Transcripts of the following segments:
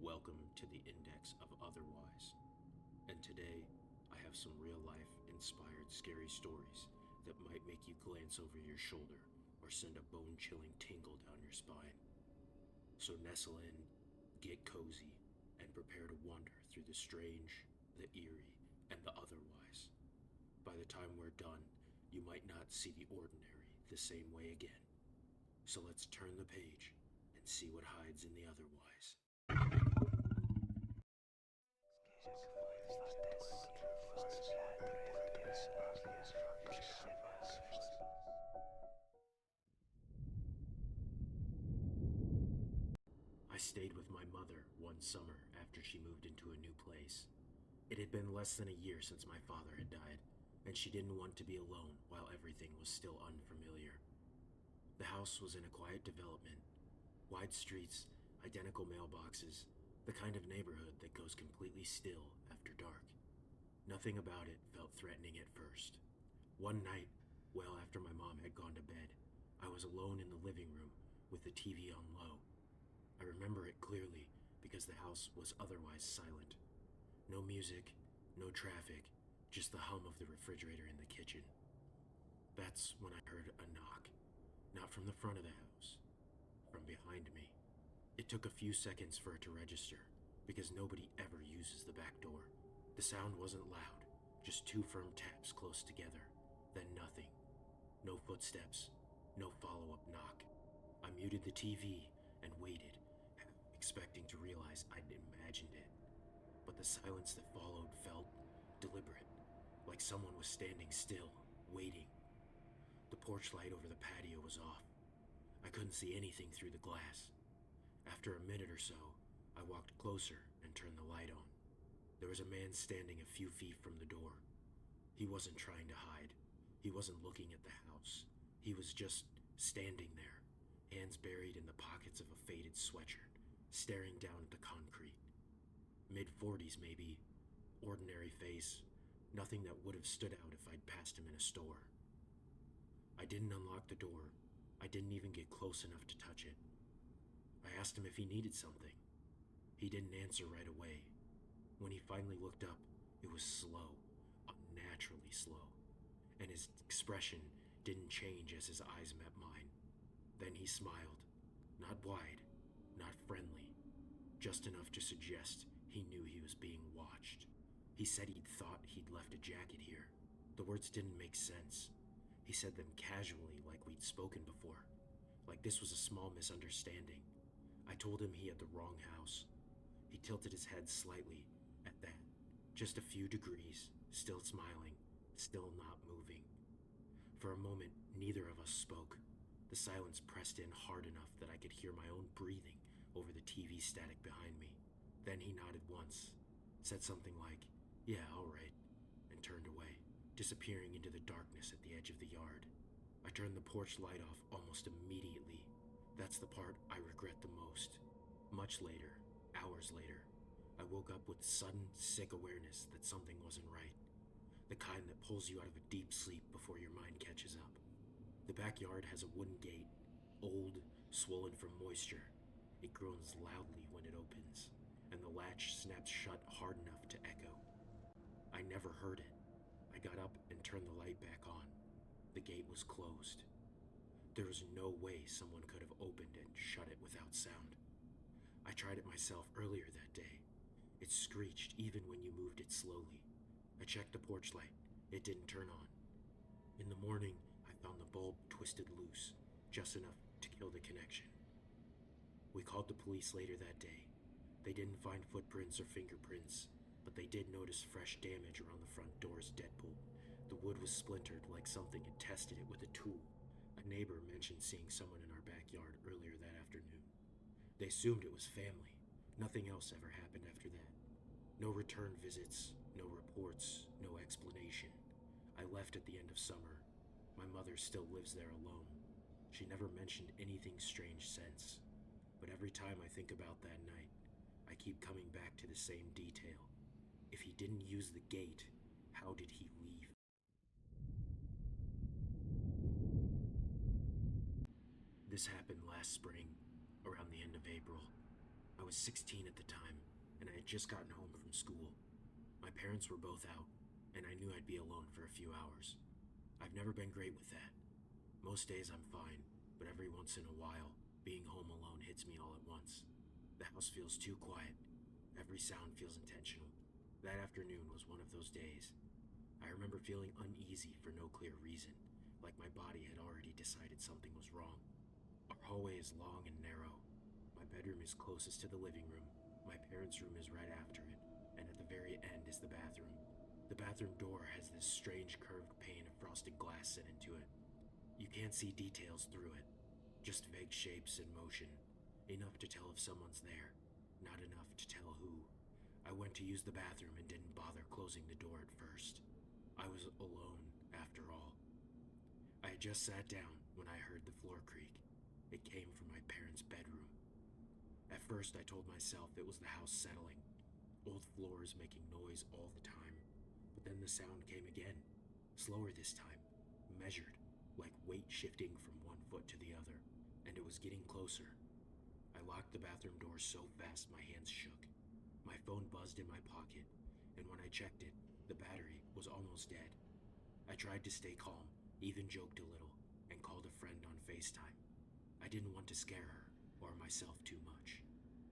Welcome to the Index of Otherwise. And today, I have some real-life inspired scary stories that might make you glance over your shoulder or send a bone-chilling tingle down your spine. So nestle in, get cozy, and prepare to wander through the strange, the eerie, and the otherwise. By the time we're done, you might not see the ordinary the same way again. So let's turn the page and see what hides in the otherwise. I stayed with my mother one summer after she moved into a new place. It had been less than a year since my father had died, and she didn't want to be alone while everything was still unfamiliar. The house was in a quiet development, wide streets, identical mailboxes, the kind of neighborhood that goes completely still after dark. Nothing about it felt threatening at first. One night, well after my mom had gone to bed, I was alone in the living room with the TV on low. I remember it clearly because the house was otherwise silent. No music, no traffic, just the hum of the refrigerator in the kitchen. That's when I heard a knock, not from the front of the house, from behind me. It took a few seconds for it to register, because nobody ever uses the back door. The sound wasn't loud, just two firm taps close together, then nothing. No footsteps, no follow-up knock. I muted the TV and waited, expecting to realize I'd imagined it. But the silence that followed felt deliberate, like someone was standing still, waiting. The porch light over the patio was off. I couldn't see anything through the glass. After a minute or so, I walked closer and turned the light on. There was a man standing a few feet from the door. He wasn't trying to hide. He wasn't looking at the house. He was just standing there, hands buried in the pockets of a faded sweatshirt, staring down at the concrete. Mid-40s maybe, ordinary face, nothing that would have stood out if I'd passed him in a store. I didn't unlock the door. I didn't even get close enough to touch it. I asked him if he needed something. He didn't answer right away. When he finally looked up, it was slow, unnaturally slow, and his expression didn't change as his eyes met mine. Then he smiled, not wide, not friendly, just enough to suggest he knew he was being watched. He said he'd thought he'd left a jacket here. The words didn't make sense. He said them casually, like we'd spoken before, like this was a small misunderstanding. I told him he had the wrong house. He tilted his head slightly at that, just a few degrees, still smiling, still not moving. For a moment, neither of us spoke. The silence pressed in hard enough that I could hear my own breathing over the TV static behind me. Then he nodded once, said something like, "Yeah, all right," and turned away, disappearing into the darkness at the edge of the yard. I turned the porch light off almost immediately. That's the part I regret the most. Much later, hours later, I woke up with sudden, sick awareness that something wasn't right. The kind that pulls you out of a deep sleep before your mind catches up. The backyard has a wooden gate, old, swollen from moisture. It groans loudly when it opens, and the latch snaps shut hard enough to echo. I never heard it. I got up and turned the light back on. The gate was closed. There was no way someone could have opened and shut it without sound. I tried it myself earlier that day. It screeched even when you moved it slowly. I checked the porch light. It didn't turn on. In the morning, I found the bulb twisted loose, just enough to kill the connection. We called the police later that day. They didn't find footprints or fingerprints, but they did notice fresh damage around the front door's deadbolt. The wood was splintered like something had tested it with a tool. A neighbor mentioned seeing someone in our backyard earlier that afternoon. They assumed it was family. Nothing else ever happened after that. No return visits, no reports, no explanation. I left at the end of summer. My mother still lives there alone. She never mentioned anything strange since. But every time I think about that night, I keep coming back to the same detail. If he didn't use the gate, how did he leave? This happened last spring, around the end of April. I was 16 at the time, and I had just gotten home from school. My parents were both out, and I knew I'd be alone for a few hours. I've never been great with that. Most days I'm fine, but every once in a while, being home alone hits me all at once. The house feels too quiet. Every sound feels intentional. That afternoon was one of those days. I remember feeling uneasy for no clear reason, like my body had already decided something was wrong. Our hallway is long and narrow. My bedroom is closest to the living room. My parents' room is right after it, and at the very end is the bathroom. The bathroom door has this strange curved pane of frosted glass set into it. You can't see details through it, just vague shapes and motion, enough to tell if someone's there, not enough to tell who. I went to use the bathroom and didn't bother closing the door at first. I was alone, after all. I had just sat down when I heard the floor creak. It came from my parents' bedroom. At first, I told myself it was the house settling, old floors making noise all the time. But then the sound came again, slower this time, measured, like weight shifting from one foot to the other, and it was getting closer. I locked the bathroom door so fast my hands shook. My phone buzzed in my pocket, and when I checked it, the battery was almost dead. I tried to stay calm, even joked a little, and called a friend on FaceTime. I didn't want to scare her or myself too much.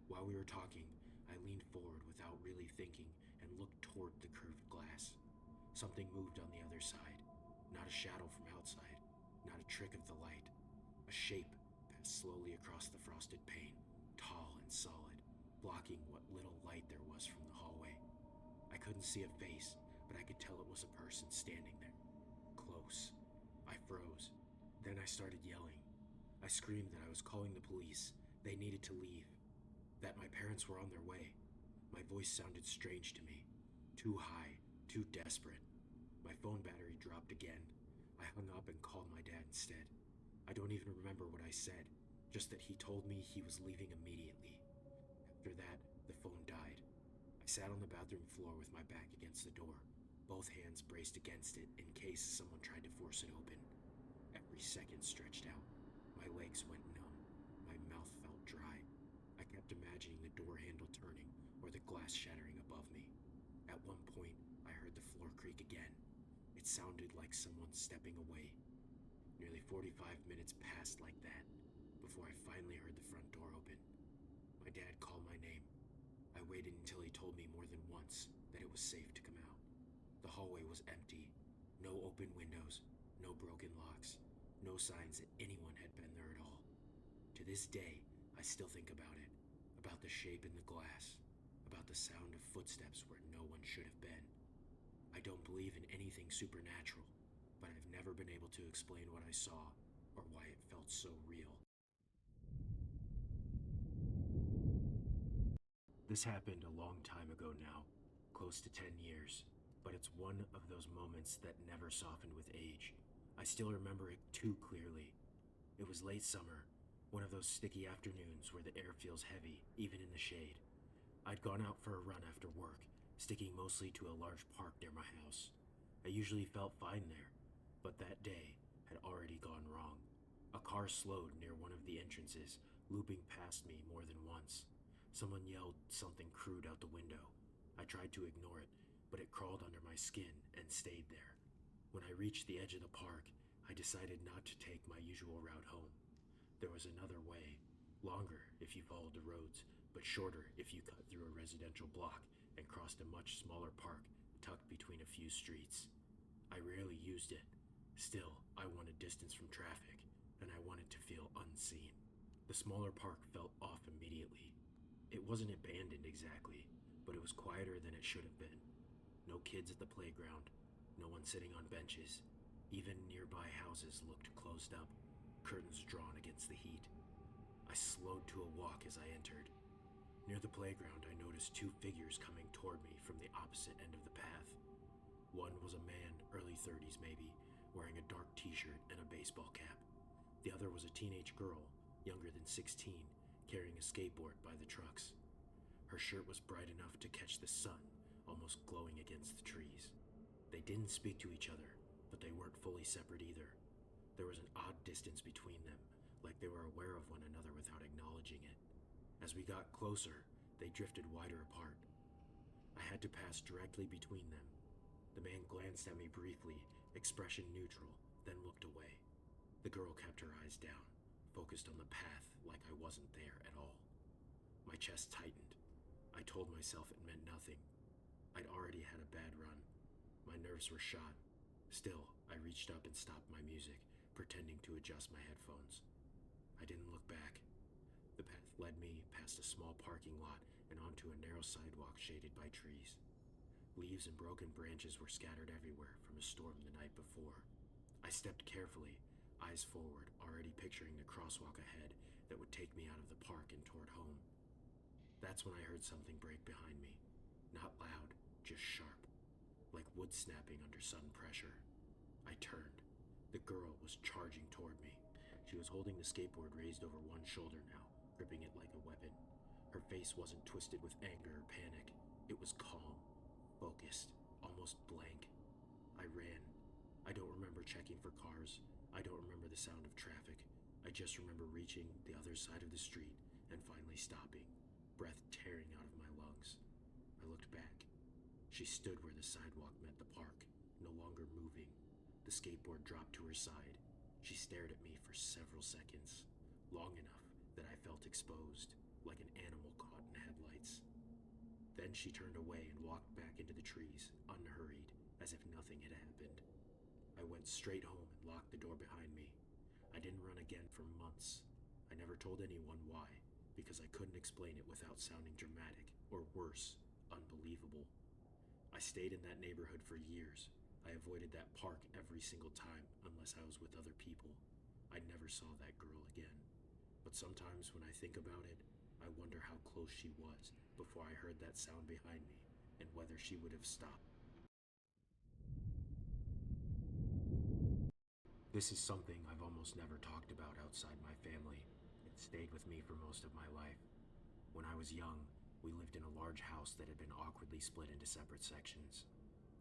While we were talking, I leaned forward without really thinking and looked toward the curved glass. Something moved on the other side, not a shadow from outside, not a trick of the light. A shape passed slowly across the frosted pane, tall and solid, blocking what little light there was from the hallway. I couldn't see a face, but I could tell it was a person standing there. Close. I froze. Then I started yelling. I screamed that I was calling the police. They needed to leave. That my parents were on their way. My voice sounded strange to me. Too high, too desperate. My phone battery dropped again. I hung up and called my dad instead. I don't even remember what I said, just that he told me he was leaving immediately. After that, the phone died. I sat on the bathroom floor with my back against the door, both hands braced against it in case someone tried to force it open. Every second stretched out. My legs went numb. My mouth felt dry. I kept imagining the door handle turning or the glass shattering above me. At one point, I heard the floor creak again. It sounded like someone stepping away. Nearly 45 minutes passed like that before I finally heard the front door open. My dad called my name. I waited until he told me more than once that it was safe to come out. The hallway was empty. No open windows, no broken locks, no signs that anyone had been there at all. To this day, I still think about it, about the shape in the glass, about the sound of footsteps where no one should have been. I don't believe in anything supernatural, but I've never been able to explain what I saw or why it felt so real. This happened a long time ago now, close to 10 years, but it's one of those moments that never softened with age. I still remember it too clearly. It was late summer, one of those sticky afternoons where the air feels heavy, even in the shade. I'd gone out for a run after work, sticking mostly to a large park near my house. I usually felt fine there, but that day had already gone wrong. A car slowed near one of the entrances, looping past me more than once. Someone yelled something crude out the window. I tried to ignore it, but it crawled under my skin and stayed there. When I reached the edge of the park, I decided not to take my usual route home. There was another way, longer if you followed the roads, but shorter if you cut through a residential block and crossed a much smaller park tucked between a few streets. I rarely used it. Still, I wanted distance from traffic, and I wanted to feel unseen. The smaller park felt off immediately. It wasn't abandoned exactly, but it was quieter than it should have been. No kids at the playground, no one sitting on benches. Even nearby houses looked closed up, curtains drawn against the heat. I slowed to a walk as I entered. Near the playground, I noticed two figures coming toward me from the opposite end of the path. One was a man, early 30s maybe, wearing a dark t-shirt and a baseball cap. The other was a teenage girl, younger than 16, carrying a skateboard by the trucks. Her shirt was bright enough to catch the sun, almost glowing against the trees. They didn't speak to each other, but they weren't fully separate either. There was an odd distance between them, like they were aware of one another without acknowledging it. As we got closer, they drifted wider apart. I had to pass directly between them. The man glanced at me briefly, expression neutral, then looked away. The girl kept her eyes down, focused on the path like I wasn't there at all. My chest tightened. I told myself it meant nothing. I'd already had a bad run. My nerves were shot. Still, I reached up and stopped my music, pretending to adjust my headphones. I didn't look back. The path led me past a small parking lot and onto a narrow sidewalk shaded by trees. Leaves and broken branches were scattered everywhere from a storm the night before. I stepped carefully, eyes forward, already picturing the crosswalk ahead that would take me out of the park and toward home. That's when I heard something break behind me. Not loud, just sharp, like wood snapping under sudden pressure. I turned. The girl was charging toward me. She was holding the skateboard raised over one shoulder now, gripping it like a weapon. Her face wasn't twisted with anger or panic. It was calm, focused, almost blank. I ran. I don't remember checking for cars. I don't remember the sound of traffic. I just remember reaching the other side of the street and finally stopping, breath tearing out of my lungs. I looked back. She stood where the sidewalk met the park, no longer moving. The skateboard dropped to her side. She stared at me for several seconds, long enough that I felt exposed, like an animal caught in headlights. Then she turned away and walked back into the trees, unhurried, as if nothing had happened. I went straight home and locked the door behind me. I didn't run again for months. I never told anyone why, because I couldn't explain it without sounding dramatic, or worse, unbelievable. I stayed in that neighborhood for years. I avoided that park every single time unless I was with other people. I never saw that girl again. But sometimes when I think about it, I wonder how close she was before I heard that sound behind me and whether she would have stopped. This is something I've almost never talked about outside my family. It stayed with me for most of my life. When I was young, we lived in a large house that had been awkwardly split into separate sections.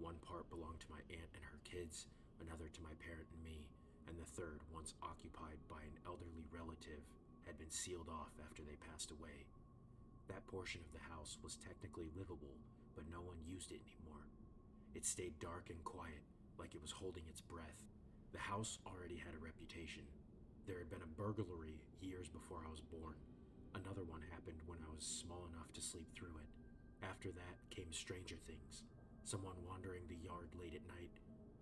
One part belonged to my aunt and her kids, another to my parent and me, and the third, once occupied by an elderly relative, had been sealed off after they passed away. That portion of the house was technically livable, but no one used it anymore. It stayed dark and quiet, like it was holding its breath. The house already had a reputation. There had been a burglary years before I was born. Another one happened when I was small enough to sleep through it. After that came stranger things. Someone wandering the yard late at night,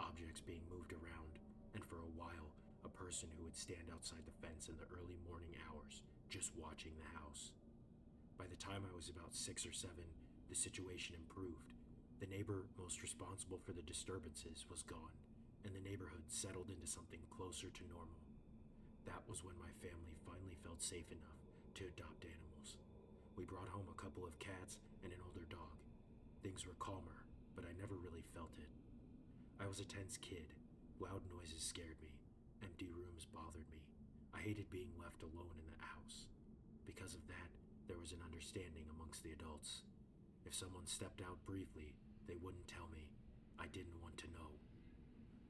objects being moved around, and for a while, a person who would stand outside the fence in the early morning hours, just watching the house. By the time I was about 6 or 7, the situation improved. The neighbor most responsible for the disturbances was gone, and the neighborhood settled into something closer to normal. That was when my family finally felt safe enough to adopt animals. We brought home a couple of cats and an older dog. Things were calmer, but I never really felt it. I was a tense kid. Loud noises scared me. Empty rooms bothered me. I hated being left alone in the house. Because of that, there was an understanding amongst the adults. If someone stepped out briefly, they wouldn't tell me. I didn't want to know.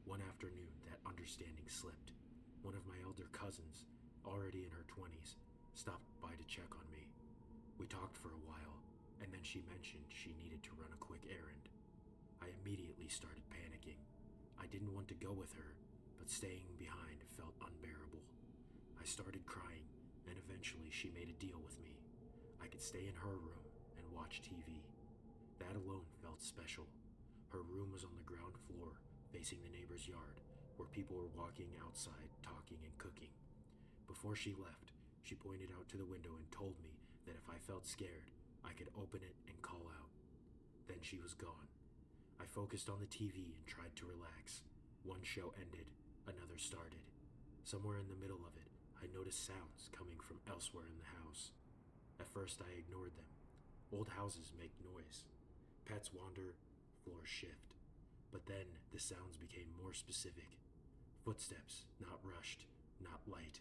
One afternoon, that understanding slipped. One of my elder cousins, already in her 20s, stopped by to check on me. We talked for a while, and then she mentioned she needed to run a quick errand. I immediately started panicking. I didn't want to go with her, but staying behind felt unbearable. I started crying, and eventually she made a deal with me. I could stay in her room and watch TV. That alone felt special. Her room was on the ground floor, facing the neighbor's yard, where people were walking outside, talking and cooking. Before she left, she pointed out to the window and told me that if I felt scared, I could open it and call out. Then she was gone. I focused on the TV and tried to relax. One show ended, another started. Somewhere in the middle of it, I noticed sounds coming from elsewhere in the house. At first I ignored them. Old houses make noise. Pets wander, floors shift. But then the sounds became more specific. Footsteps, not rushed, not light.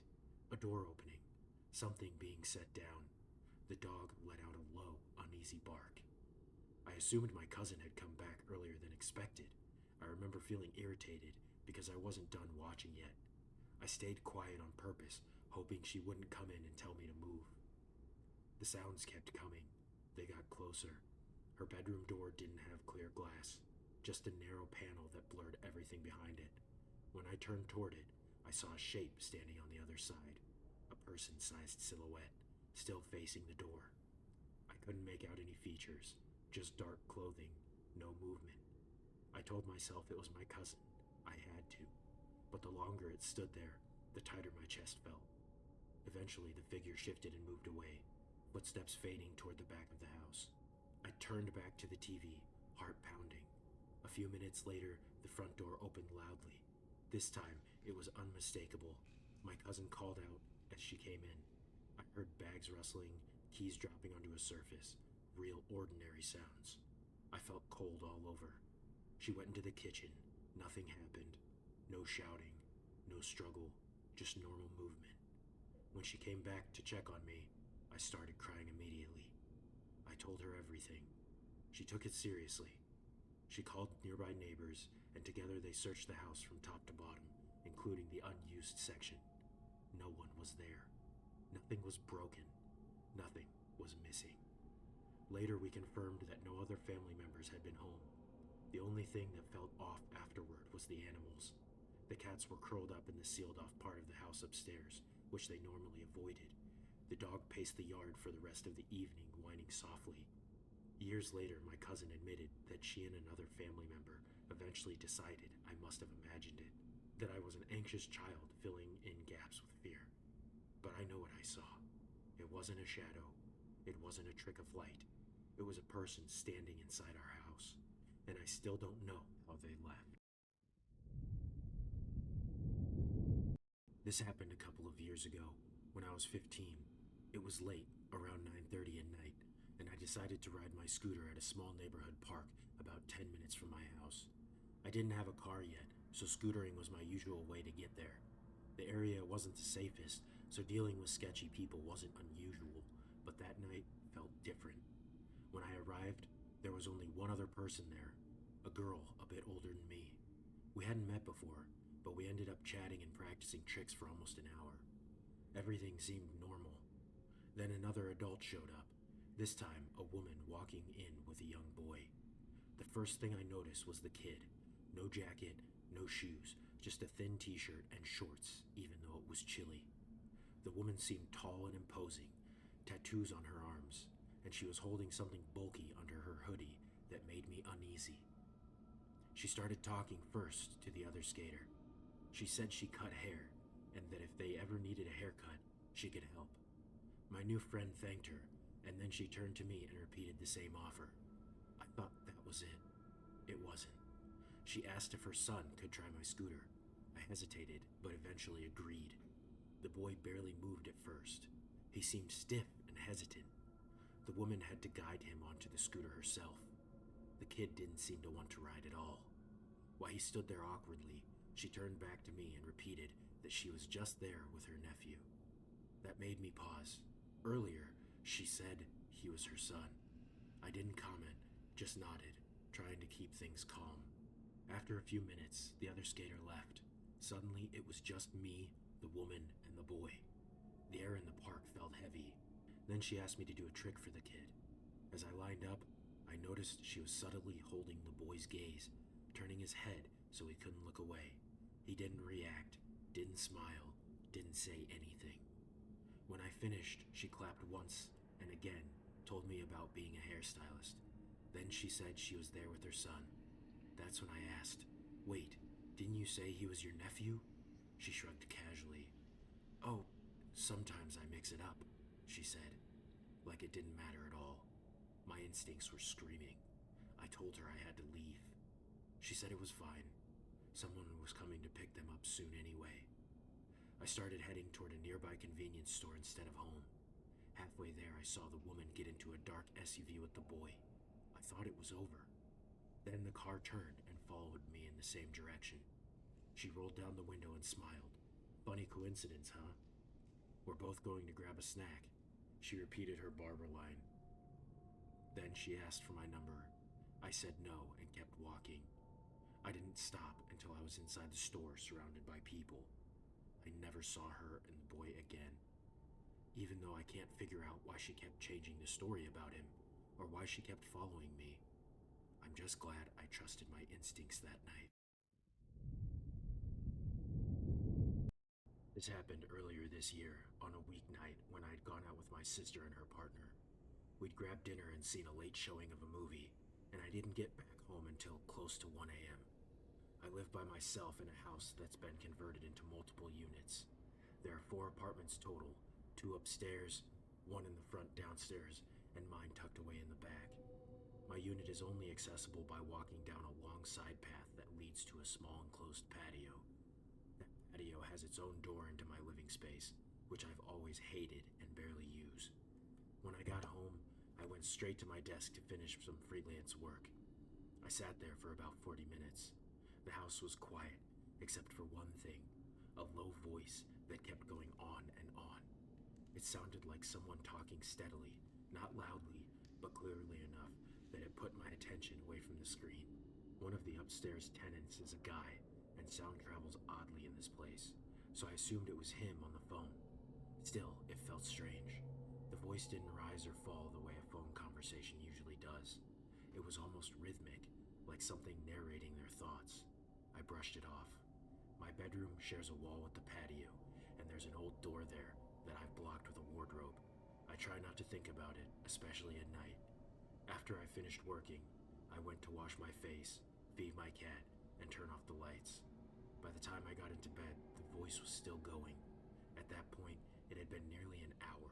A door opening. Something being set down. The dog let out a low, uneasy bark. I assumed my cousin had come back earlier than expected. I remember feeling irritated because I wasn't done watching yet. I stayed quiet on purpose, hoping she wouldn't come in and tell me to move. The sounds kept coming. They got closer. Her bedroom door didn't have clear glass, just a narrow panel that blurred everything behind it. When I turned toward it, I saw a shape standing on the other side, a person-sized silhouette, still facing the door. I couldn't make out any features, just dark clothing, no movement. I told myself it was my cousin. I had to. But the longer it stood there, the tighter my chest felt. Eventually, the figure shifted and moved away, footsteps fading toward the back of the house. I turned back to the TV, heart pounding. A few minutes later, the front door opened loudly. This time, it was unmistakable. My cousin called out as she came in. I heard bags rustling, keys dropping onto a surface, real ordinary sounds. I felt cold all over. She went into the kitchen. Nothing happened. No shouting, no struggle, just normal movement. When she came back to check on me, I started crying immediately. I told her everything. She took it seriously. She called nearby neighbors, and together they searched the house from top to bottom, including the unused section. No one was there. Nothing was broken. Nothing was missing. Later, we confirmed that no other family members had been home. The only thing that felt off afterward was the animals. The cats were curled up in the sealed-off part of the house upstairs, which they normally avoided. The dog paced the yard for the rest of the evening, whining softly. Years later, my cousin admitted that she and another family member eventually decided I must have imagined it, that I was an anxious child filling in gaps with fear. But I know what I saw. It wasn't a shadow. It wasn't a trick of light. It was a person standing inside our house, and I still don't know how they left. This happened a couple of years ago, when I was 15. It was late, around 9:30 at night, and I decided to ride my scooter at a small neighborhood park about 10 minutes from my house. I didn't have a car yet, so scootering was my usual way to get there. The area wasn't the safest, so dealing with sketchy people wasn't unusual, but that night felt different. When I arrived, there was only one other person there, a girl a bit older than me. We hadn't met before, but we ended up chatting and practicing tricks for almost an hour. Everything seemed normal. Then another adult showed up, this time a woman walking in with a young boy. The first thing I noticed was the kid. No jacket, no shoes, just a thin t-shirt and shorts, even though it was chilly. The woman seemed tall and imposing, tattoos on her arms, and she was holding something bulky under her hoodie that made me uneasy. She started talking first to the other skater. She said she cut hair, and that if they ever needed a haircut, she could help. My new friend thanked her, and then she turned to me and repeated the same offer. I thought that was it. It wasn't. She asked if her son could try my scooter. I hesitated, but eventually agreed. The boy barely moved at first. He seemed stiff and hesitant. The woman had to guide him onto the scooter herself. The kid didn't seem to want to ride at all. While he stood there awkwardly, she turned back to me and repeated that she was just there with her nephew. That made me pause. Earlier, she said he was her son. I didn't comment, just nodded, trying to keep things calm. After a few minutes, the other skater left. Suddenly, it was just me, the woman, and the boy. The air in the park felt heavy. Then she asked me to do a trick for the kid. As I lined up, I noticed she was subtly holding the boy's gaze, turning his head so he couldn't look away. He didn't react, didn't smile, didn't say anything. When I finished, she clapped once and again, told me about being a hairstylist. Then she said she was there with her son. That's when I asked, "Wait, didn't you say he was your nephew?" She shrugged casually. "Oh, sometimes I mix it up," she said, like it didn't matter at all. My instincts were screaming. I told her I had to leave. She said it was fine. Someone was coming to pick them up soon anyway. I started heading toward a nearby convenience store instead of home. Halfway there, I saw the woman get into a dark SUV with the boy. I thought it was over. Then the car turned and followed me in the same direction. She rolled down the window and smiled. "Funny coincidence, huh? We're both going to grab a snack." She repeated her barber line. Then she asked for my number. I said no and kept walking. I didn't stop until I was inside the store surrounded by people. I never saw her and the boy again. even though I can't figure out why she kept changing the story about him or why she kept following me. I'm just glad I trusted my instincts that night. This happened earlier this year on a weeknight when I'd gone out with my sister and her partner. We'd grabbed dinner and seen a late showing of a movie, and I didn't get back home until close to 1 a.m. I live by myself in a house that's been converted into multiple units. There are 4 apartments total, 2 upstairs, 1 in the front downstairs, and mine tucked away in the back. My unit is only accessible by walking down a long side path that leads to a small enclosed patio. That patio has its own door into my living space, which I've always hated and barely use. When I got home, I went straight to my desk to finish some freelance work. I sat there for about 40 minutes. The house was quiet, except for one thing, a low voice that kept going on and on. It sounded like someone talking steadily, not loudly, but clearly enough that it put my attention away from the screen. One of the upstairs tenants is a guy, and sound travels oddly in this place, so I assumed it was him on the phone. Still, it felt strange. The voice didn't rise or fall the way a phone conversation usually does. It was almost rhythmic, like something narrating their thoughts. I brushed it off. My bedroom shares a wall with the patio, and there's an old door there that I've blocked with a wardrobe. I try not to think about it, especially at night. After I finished working, I went to wash my face, feed my cat, and turn off the lights. By the time I got into bed, the voice was still going. At that point, it had been nearly an hour.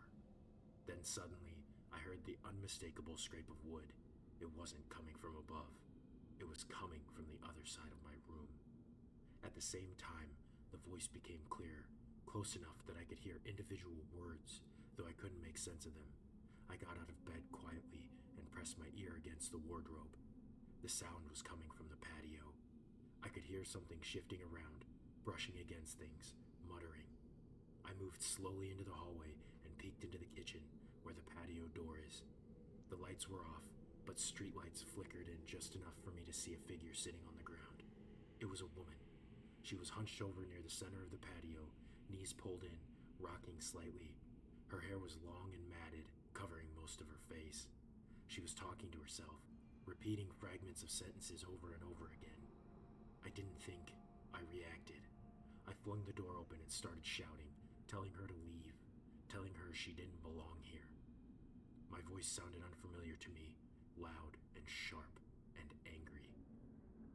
Then suddenly, I heard the unmistakable scrape of wood. It wasn't coming from above. It was coming from the other side of my room. At the same time, the voice became clearer, close enough that I could hear individual words, though I couldn't make sense of them. I got out of bed quietly and pressed my ear against the wardrobe. The sound was coming from the patio. I could hear something shifting around, brushing against things, muttering. I moved slowly into the hallway and peeked into the kitchen, where the patio door is. The lights were off, but streetlights flickered in just enough for me to see a figure sitting on the ground. It was a woman. She was hunched over near the center of the patio, knees pulled in, rocking slightly. Her hair was long and matted, covering most of her face. She was talking to herself, repeating fragments of sentences over and over again. I didn't think. I reacted. I flung the door open and started shouting, telling her to leave, telling her she didn't belong here. My voice sounded unfamiliar to me, loud and sharp and angry.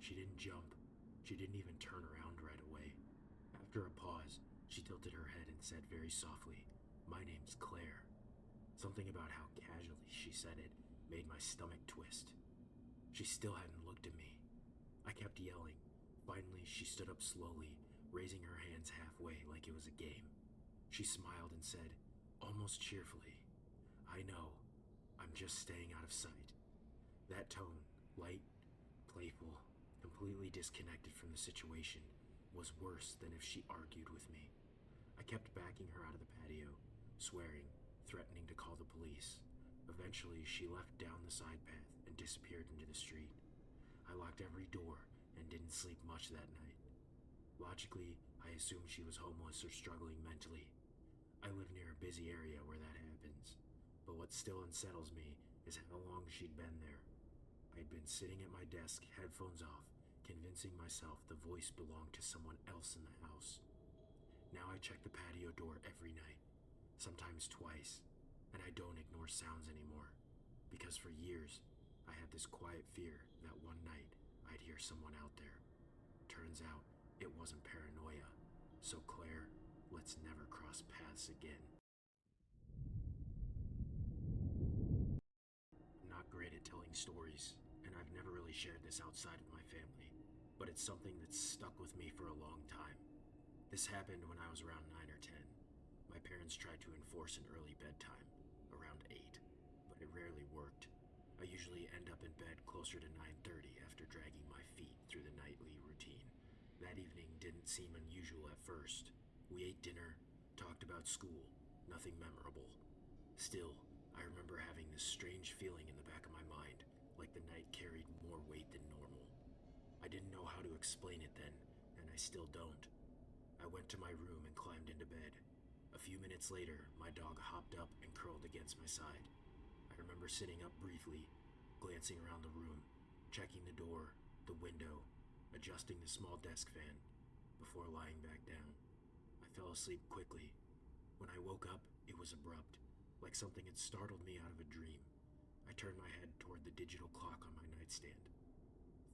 She didn't jump. She didn't even turn around right away. After a pause, she tilted her head and said very softly, "My name's Claire." Something about how casually she said it made my stomach twist. She still hadn't looked at me. I kept yelling. Finally, she stood up slowly, raising her hands halfway like it was a game. She smiled and said, almost cheerfully, "I know. I'm just staying out of sight." That tone, light, playful, completely disconnected from the situation, was worse than if she argued with me. I kept backing her out of the patio, swearing, threatening to call the police. Eventually, she left down the side path and disappeared into the street. I locked every door and didn't sleep much that night. Logically, I assumed she was homeless or struggling mentally. I live near a busy area where that happens, but what still unsettles me is how long she'd been there. I'd been sitting at my desk, headphones off, convincing myself the voice belonged to someone else in the house. Now I check the patio door every night, sometimes twice, and I don't ignore sounds anymore, because for years, I had this quiet fear that one night I'd hear someone out there. Turns out, it wasn't paranoia. So Claire, let's never cross paths again. I'm not great at telling stories, and I've never really shared this outside of my family, but it's something that's stuck with me for a long time. This happened when I was around 9 or 10. My parents tried to enforce an early bedtime, around 8, but it rarely worked. I usually end up in bed closer to 9:30 after dragging my feet through the nightly routine. That evening didn't seem unusual at first. We ate dinner, talked about school, nothing memorable. Still, I remember having this strange feeling in the back of my mind, like the night carried more weight than normal. I didn't know how to explain it then, and I still don't. I went to my room and climbed into bed. A few minutes later, my dog hopped up and curled against my side. I remember sitting up briefly, glancing around the room, checking the door, the window, adjusting the small desk fan, before lying back down. I fell asleep quickly. When I woke up, it was abrupt, like something had startled me out of a dream. I turned my head toward the digital clock on my nightstand.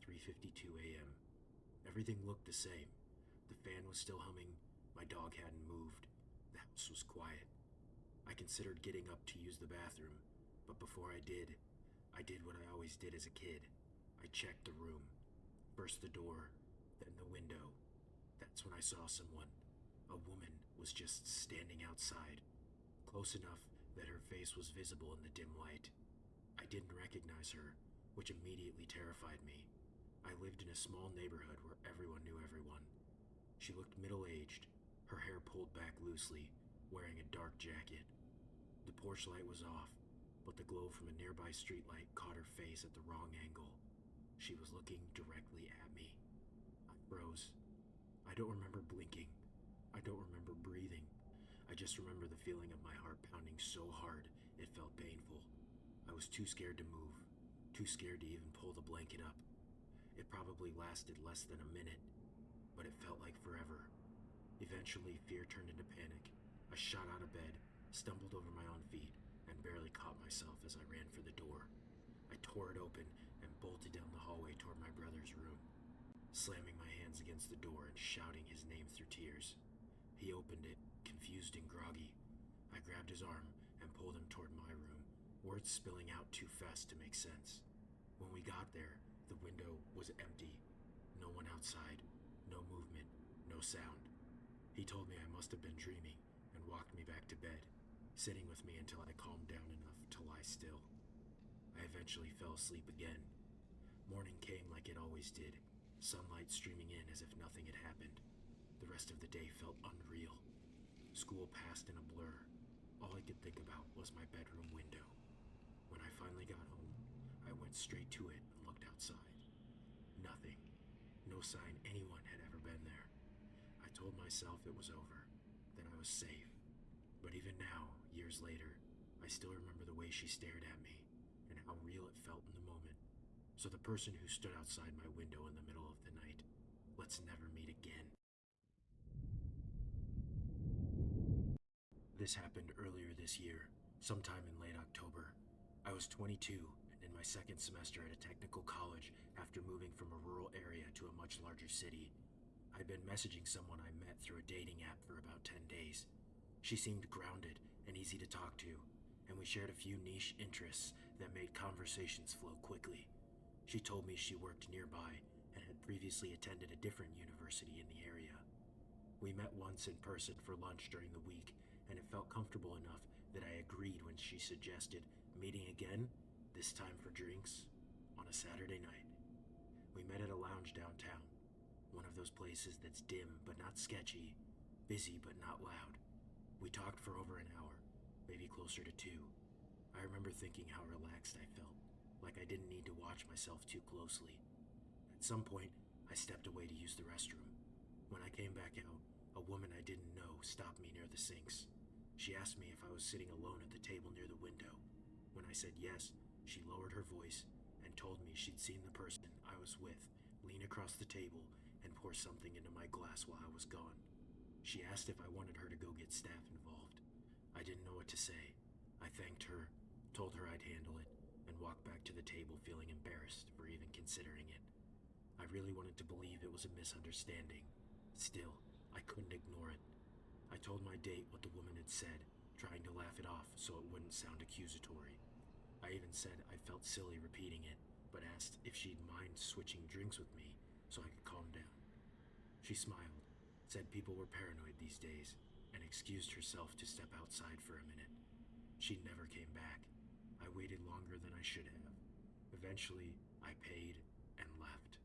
3:52 a.m. Everything looked the same. The fan was still humming, my dog hadn't moved, the house was quiet. I considered getting up to use the bathroom, but before I did what I always did as a kid. I checked the room. First the door, then the window. That's when I saw someone. A woman was just standing outside, close enough that her face was visible in the dim light. I didn't recognize her, which immediately terrified me. I lived in a small neighborhood where everyone knew everyone. She looked middle-aged, her hair pulled back loosely, wearing a dark jacket. The porch light was off, but the glow from a nearby streetlight caught her face at the wrong angle. She was looking directly at me. I froze. I don't remember blinking. I don't remember breathing. I just remember the feeling of my heart pounding so hard it felt painful. I was too scared to move, too scared to even pull the blanket up. It probably lasted less than a minute, but it felt like forever. Eventually, fear turned into panic. I shot out of bed, stumbled over my own feet, and barely caught myself as I ran for the door. I tore it open and bolted down the hallway toward my brother's room, slamming my hands against the door and shouting his name through tears. He opened it, confused and groggy. I grabbed his arm and pulled him toward my room, words spilling out too fast to make sense. When we got there, the window was empty. No one outside, no movement, no sound. He told me I must have been dreaming and walked me back to bed, sitting with me until I calmed down enough to lie still. I eventually fell asleep again. Morning came like it always did, sunlight streaming in as if nothing had happened. The rest of the day felt unreal. School passed in a blur. All I could think about was my bedroom window. When I finally got home, I went straight to it and looked outside. Nothing. No sign anyone had ever been there. I told myself it was over, that I was safe. But even now, years later, I still remember the way she stared at me and how real it felt in the moment. So the person who stood outside my window in the middle of the night, let's never meet again. This happened earlier this year, sometime in late October. I was 22 and in my second semester at a technical college after moving from a rural area to a much larger city. I'd been messaging someone I met through a dating app for about 10 days. She seemed grounded and easy to talk to, and we shared a few niche interests that made conversations flow quickly. She told me she worked nearby and had previously attended a different university in the area. We met once in person for lunch during the week, and it felt comfortable enough that I agreed when she suggested meeting again, this time for drinks, on a Saturday night. We met at a lounge downtown, one of those places that's dim but not sketchy, busy but not loud. We talked for over an hour, maybe closer to 2. I remember thinking how relaxed I felt, like I didn't need to watch myself too closely. At some point, I stepped away to use the restroom. When I came back out, a woman I didn't know stopped me near the sinks. She asked me if I was sitting alone at the table near the window. When I said yes, she lowered her voice and told me she'd seen the person I was with lean across the table and pour something into my glass while I was gone. She asked if I wanted her to go get staff involved. I didn't know what to say. I thanked her, told her I'd handle it, and walked back to the table feeling embarrassed for even considering it. I really wanted to believe it was a misunderstanding. Still, I couldn't ignore it. I told my date what the woman had said, trying to laugh it off so it wouldn't sound accusatory. I even said I felt silly repeating it, but asked if she'd mind switching drinks with me so I could calm down. She smiled, said people were paranoid these days, and excused herself to step outside for a minute. She never came back. I waited longer than I should have. Eventually, I paid and left.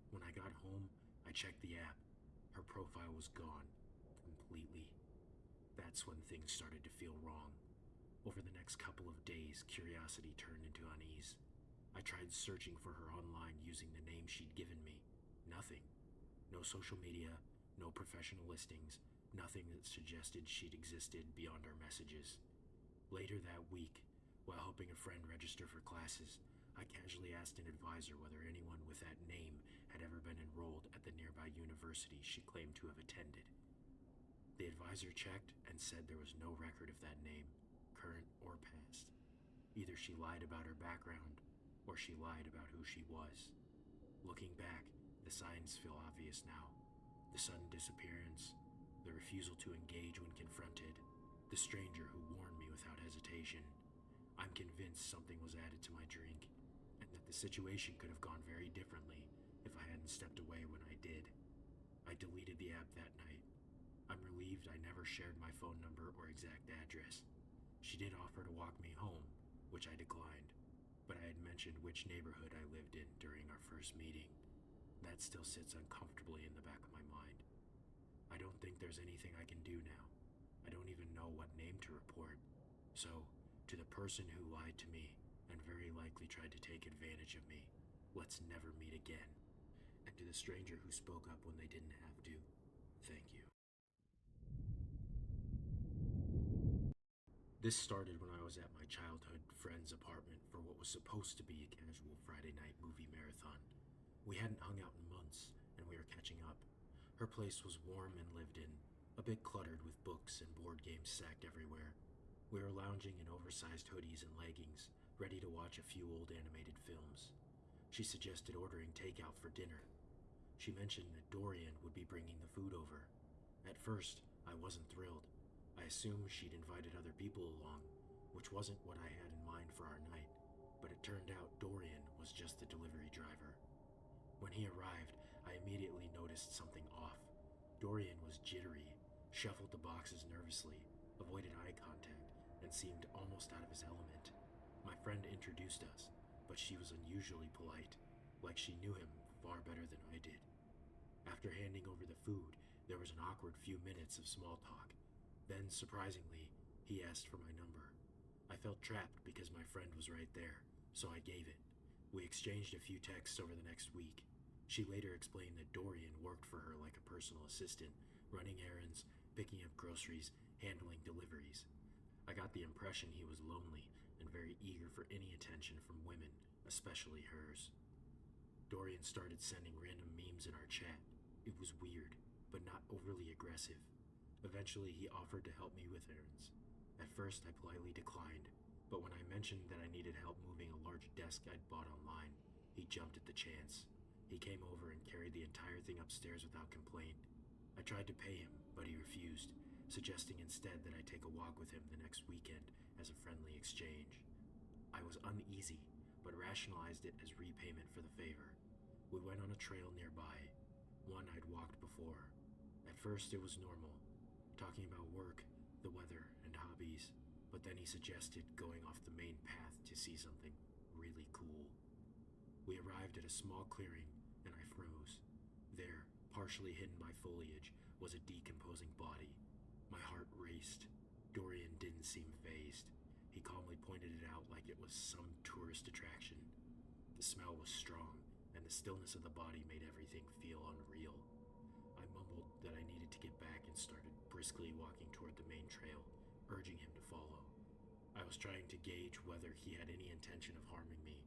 When I got home, I checked the app. Her profile was gone. Completely. That's when things started to feel wrong. Over the next couple of days, curiosity turned into unease. I tried searching for her online using the name she'd given me. Nothing. No social media, no professional listings, nothing that suggested she'd existed beyond our messages. Later that week, while helping a friend register for classes, I casually asked an advisor whether anyone with that name had ever been enrolled at the nearby university she claimed to have attended. The advisor checked and said there was no record of that name, current or past. Either she lied about her background, or she lied about who she was. Looking back, the signs feel obvious now. The sudden disappearance, the refusal to engage when confronted, the stranger who warned me without hesitation. I'm convinced something was added to my drink, and that the situation could have gone very differently if I hadn't stepped away when I did. I deleted the app that night. I'm relieved I never shared my phone number or exact address. She did offer to walk me home, which I declined, but I had mentioned which neighborhood I lived in during our first meeting. That still sits uncomfortably in the back of my mind. I don't think there's anything I can do now. I don't even know what name to report. So, to the person who lied to me and very likely tried to take advantage of me, let's never meet again. And to the stranger who spoke up when they didn't have to, thank you. This started when I was at my childhood friend's apartment for what was supposed to be a casual Friday night movie marathon. We hadn't hung out in months, and we were catching up. Her place was warm and lived in, a bit cluttered with books and board games stacked everywhere. We were lounging in oversized hoodies and leggings, ready to watch a few old animated films. She suggested ordering takeout for dinner. She mentioned that Dorian would be bringing the food over. At first, I wasn't thrilled. I assumed she'd invited other people along, which wasn't what I had in mind for our night, but it turned out Dorian was just the delivery driver. When he arrived, I immediately noticed something off. Dorian was jittery, shuffled the boxes nervously, avoided eye contact, and seemed almost out of his element. My friend introduced us, but she was unusually polite, like she knew him far better than I did. After handing over the food, there was an awkward few minutes of small talk. Then, surprisingly, he asked for my number. I felt trapped because my friend was right there, so I gave it. We exchanged a few texts over the next week. She later explained that Dorian worked for her like a personal assistant, running errands, picking up groceries, handling deliveries. I got the impression he was lonely and very eager for any attention from women, especially hers. Dorian started sending random memes in our chat. It was weird, but not overly aggressive. Eventually, he offered to help me with errands. At first, I politely declined, but when I mentioned that I needed help moving a large desk I'd bought online, he jumped at the chance. He came over and carried the entire thing upstairs without complaint. I tried to pay him, but he refused, suggesting instead that I take a walk with him the next weekend as a friendly exchange. I was uneasy, but rationalized it as repayment for the favor. We went on a trail nearby, one I'd walked before. At first, it was normal, talking about work, the weather, and hobbies, but then he suggested going off the main path to see something really cool. We arrived at a small clearing, and I froze. There, partially hidden by foliage, was a decomposing body. My heart raced. Dorian didn't seem fazed. He calmly pointed it out like it was some tourist attraction. The smell was strong, and the stillness of the body made everything feel unreal. I mumbled that I needed to get back and started briskly walking toward the main trail, urging him to follow. I was trying to gauge whether he had any intention of harming me.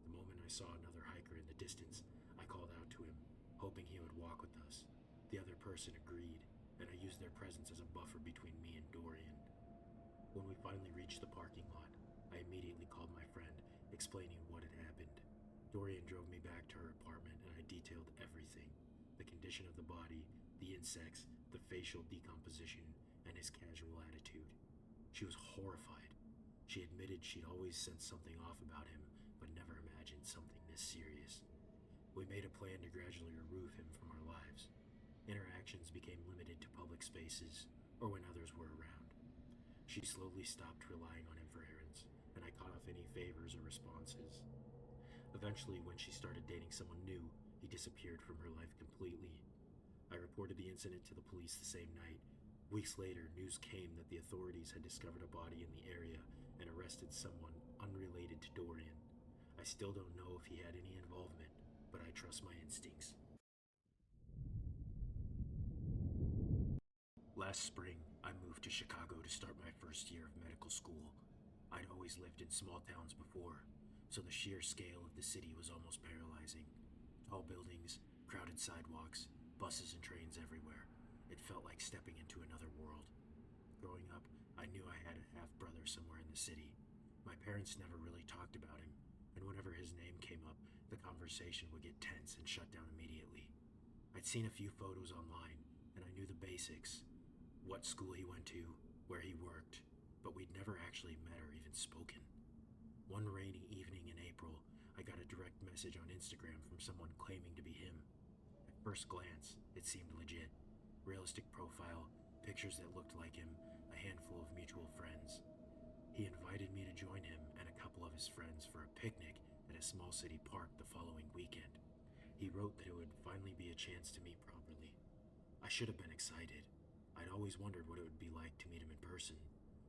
The moment I saw another hiker in the distance, I called out to him, hoping he would walk with us. The other person agreed, and I used their presence as a buffer between me and Dorian. When we finally reached the parking lot, I immediately called my friend, explaining what had happened. Dorian drove me back to her apartment, and I detailed everything: the condition of the body, the insects, the facial decomposition, and his casual attitude. She was horrified. She admitted she'd always sensed something off about him, but never imagined something this serious. We made a plan to gradually remove him from our lives. Interactions became limited to public spaces, or when others were around. She slowly stopped relying on him for errands, and I cut off any favors or responses. Eventually, when she started dating someone new, he disappeared from her life completely. I reported the incident to the police the same night. Weeks later, news came that the authorities had discovered a body in the area and arrested someone unrelated to Dorian. I still don't know if he had any involvement, but I trust my instincts. Last spring, I moved to Chicago to start my first year of medical school. I'd always lived in small towns before, so the sheer scale of the city was almost paralyzing. Tall buildings, crowded sidewalks, buses and trains everywhere. It felt like stepping into another world. Growing up, I knew I had a half brother somewhere in the city. My parents never really talked about him, and whenever his name came up, the conversation would get tense and shut down immediately. I'd seen a few photos online, and I knew the basics: what school he went to, where he worked, but we'd never actually met or even spoken. One rainy evening in April, I got a direct message on Instagram from someone claiming to be him. At first glance, it seemed legit. Realistic profile, pictures that looked like him, a handful of mutual friends. He invited me to join him and a couple of his friends for a picnic at a small city park the following weekend. He wrote that it would finally be a chance to meet properly. I should have been excited. I'd always wondered what it would be like to meet him in person,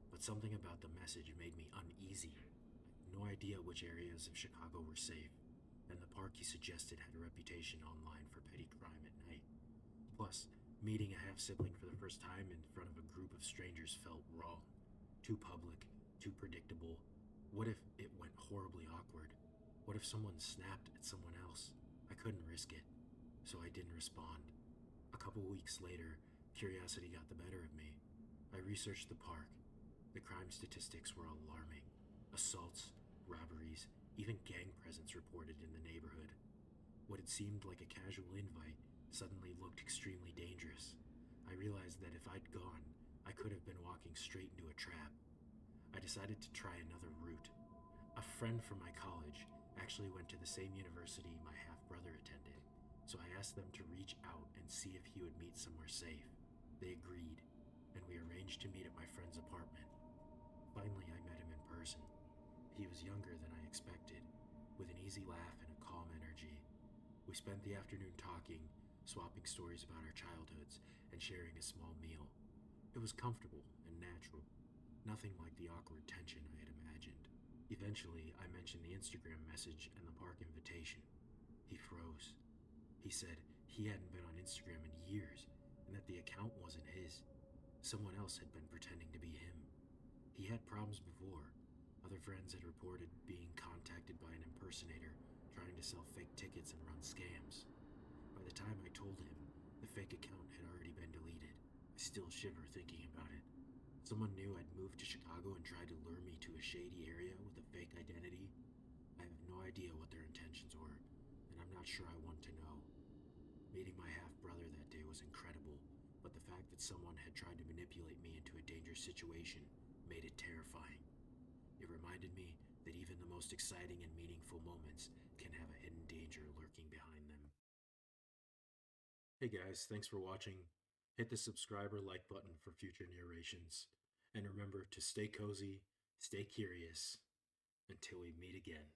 but something about the message made me uneasy. I had no idea which areas of Chicago were safe, and the park he suggested had a reputation online for petty crime at night. Plus, meeting a half sibling for the first time in front of a group of strangers felt wrong. Too public, too predictable. What if it went horribly awkward? What if someone snapped at someone else? I couldn't risk it, so I didn't respond. A couple weeks later, curiosity got the better of me. I researched the park. The crime statistics were alarming: assaults, robberies, even gang presence reported in the neighborhood. What had seemed like a casual invite suddenly looked extremely dangerous. I realized that if I'd gone, I could have been walking straight into a trap. I decided to try another route. A friend from my college actually went to the same university my half brother attended, so I asked them to reach out and see if he would meet somewhere safe. They agreed, and we arranged to meet at my friend's apartment. Finally, I met him in person. He was younger than I expected, with an easy laugh and a calm energy. We spent the afternoon talking, swapping stories about our childhoods, and sharing a small meal. It was comfortable and natural, nothing like the awkward tension I had imagined. Eventually, I mentioned the Instagram message and the park invitation. He froze. He said he hadn't been on Instagram in years and that the account wasn't his. Someone else had been pretending to be him. He had problems before. Other friends had reported being contacted by an impersonator trying to sell fake tickets and run scams. By the time I told him, the fake account had already been deleted. I still shiver thinking about it. Someone knew I'd moved to Chicago and tried to lure me to a shady area with a fake identity. I have no idea what their intentions were, and I'm not sure I want to know. Meeting my half brother that day was incredible, but the fact that someone had tried to manipulate me into a dangerous situation made it terrifying. It reminded me that even the most exciting and meaningful moments can have a hidden danger lurking behind them. Hey guys, thanks for watching. Hit the subscribe or like button for future narrations. And remember to stay cozy, stay curious, until we meet again.